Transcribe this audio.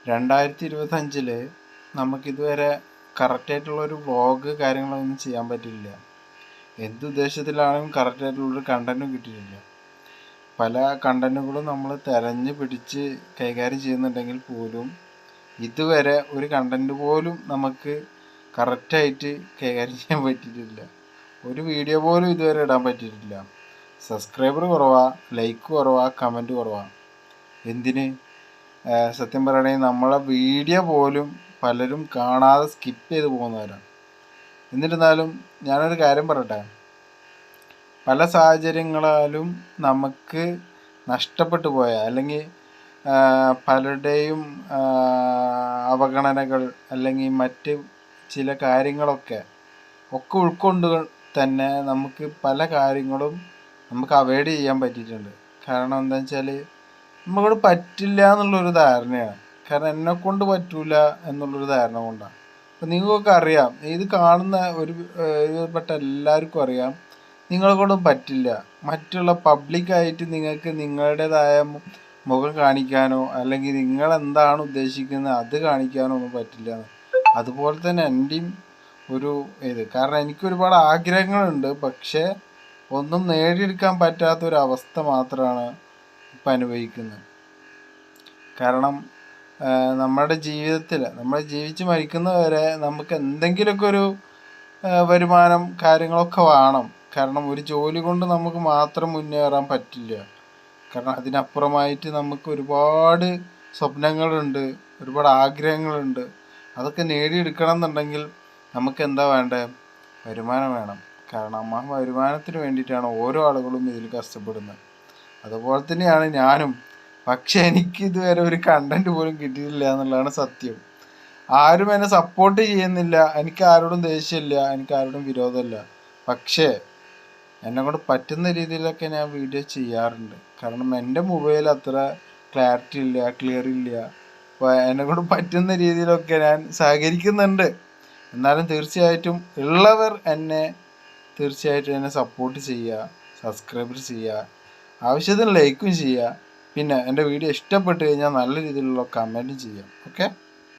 2025 നമുക്കിതുവരെ കറക്റ്റായിട്ടുള്ളൊരു vlog കാര്യങ്ങളൊന്നും ചെയ്യാൻ പറ്റില്ല. എന്തുദ്ദേശത്തിലാണെങ്കിലും കറക്റ്റായിട്ടുള്ളൊരു കണ്ടൻറ്റും കിട്ടിയിട്ടില്ല. പല കണ്ടൻറ്റുകളും നമ്മൾ തിരഞ്ഞ് പിടിച്ച് കൈകാര്യം ചെയ്യുന്നുണ്ടെങ്കിൽ പോലും ഇതുവരെ ഒരു കണ്ടൻറ്റ് പോലും നമുക്ക് കറക്റ്റായിട്ട് കൈകാര്യം ചെയ്യാൻ പറ്റിയിട്ടില്ല. ഒരു വീഡിയോ പോലും ഇതുവരെ ഇടാൻ പറ്റിയിട്ടില്ല. സബ്സ്ക്രൈബർ കുറവാണ്, ലൈക്ക് കുറവാണ്, കമൻറ്റ് കുറവാണ്. എന്തിന്? സത്യം പറയുകയാണെങ്കിൽ നമ്മളെ വീഡിയോ പോലും പലരും കാണാതെ സ്കിപ്പ് ചെയ്ത് പോകുന്നവരാണ്. എന്നിരുന്നാലും ഞാനൊരു കാര്യം പറയട്ടെ, പല സാഹചര്യങ്ങളാലും നമുക്ക് നഷ്ടപ്പെട്ടു പോയ അല്ലെങ്കിൽ പലരുടെയും അവഗണനകൾ അല്ലെങ്കിൽ മറ്റ് ചില കാര്യങ്ങളൊക്കെ ഉൾക്കൊണ്ട് തന്നെ നമുക്ക് പല കാര്യങ്ങളും നമുക്ക് അവോയ്ഡ് ചെയ്യാൻ പറ്റിയിട്ടുണ്ട്. കാരണം എന്താണെന്ന് വെച്ചാൽ നമ്മളോട് പറ്റില്ല എന്നുള്ളൊരു ധാരണയാണ്. കാരണം എന്നെക്കൊണ്ട് പറ്റൂല എന്നുള്ളൊരു ധാരണ കൊണ്ടാണ്. അപ്പം നിങ്ങൾക്കൊക്കെ അറിയാം, ഇത് കാണുന്ന ഒരുപെട്ട എല്ലാവർക്കും അറിയാം നിങ്ങളെ കൊണ്ടും പറ്റില്ല. മറ്റുള്ള പബ്ലിക്കായിട്ട് നിങ്ങൾക്ക് നിങ്ങളുടേതായ മുഖം കാണിക്കാനോ അല്ലെങ്കിൽ നിങ്ങളെന്താണ് ഉദ്ദേശിക്കുന്നത് അത് കാണിക്കാനോ ഒന്നും പറ്റില്ല. അതുപോലെ തന്നെ എൻ്റെയും ഒരു കാരണം എനിക്ക് ഒരുപാട് ആഗ്രഹങ്ങളുണ്ട്, പക്ഷേ ഒന്നും നേടിയെടുക്കാൻ പറ്റാത്തൊരവസ്ഥ മാത്രമാണ് ഇപ്പം അനുഭവിക്കുന്നത്. കാരണം നമ്മുടെ ജീവിതത്തിൽ നമ്മൾ ജീവിച്ച് മരിക്കുന്നവരെ നമുക്ക് എന്തെങ്കിലുമൊക്കെ ഒരു വരുമാനം കാര്യങ്ങളൊക്കെ വേണം. കാരണം ഒരു ജോലി കൊണ്ട് നമുക്ക് മാത്രം മുന്നേറാൻ പറ്റില്ല. കാരണം അതിനപ്പുറമായിട്ട് നമുക്ക് ഒരുപാട് സ്വപ്നങ്ങളുണ്ട്, ഒരുപാട് ആഗ്രഹങ്ങളുണ്ട്. അതൊക്കെ നേടിയെടുക്കണം എന്നുണ്ടെങ്കിൽ നമുക്ക് എന്താ വേണ്ടത്? വരുമാനം വേണം. കാരണം ആ വരുമാനത്തിന് വേണ്ടിയിട്ടാണ് ഓരോ ആളുകളും ഇതിൽ കഷ്ടപ്പെടുന്നത്. അതുപോലെ തന്നെയാണ് ഞാനും. പക്ഷെ എനിക്ക് ഇതുവരെ ഒരു കണ്ടൻറ്റ് പോലും കിട്ടിയിട്ടില്ല എന്നുള്ളതാണ് സത്യം. ആരും എന്നെ സപ്പോർട്ട് ചെയ്യുന്നില്ല. എനിക്ക് ആരോടും ദേഷ്യമില്ല, എനിക്ക് ആരോടും വിരോധമില്ല. പക്ഷേ എന്നെക്കൊണ്ട് പറ്റുന്ന രീതിയിലൊക്കെ ഞാൻ വീഡിയോ ചെയ്യാറുണ്ട്. കാരണം എൻ്റെ മൊബൈൽ അത്ര ക്ലിയർ ഇല്ല. അപ്പോൾ എന്നെക്കൊണ്ട് പറ്റുന്ന രീതിയിലൊക്കെ ഞാൻ സഹകരിക്കുന്നുണ്ട്. എന്നാലും തീർച്ചയായിട്ടും ഉള്ളവർ തീർച്ചയായിട്ടും എന്നെ സപ്പോർട്ട് ചെയ്യുക, സബ്സ്ക്രൈബ് ചെയ്യുക, ആവശ്യത്തിന് ലൈക്കും ചെയ്യുക. പിന്നെ എൻ്റെ വീഡിയോ ഇഷ്ടപ്പെട്ട് കഴിഞ്ഞാൽ നല്ല രീതിയിലുള്ള കമൻറ്റും ചെയ്യാം. ഓക്കെ.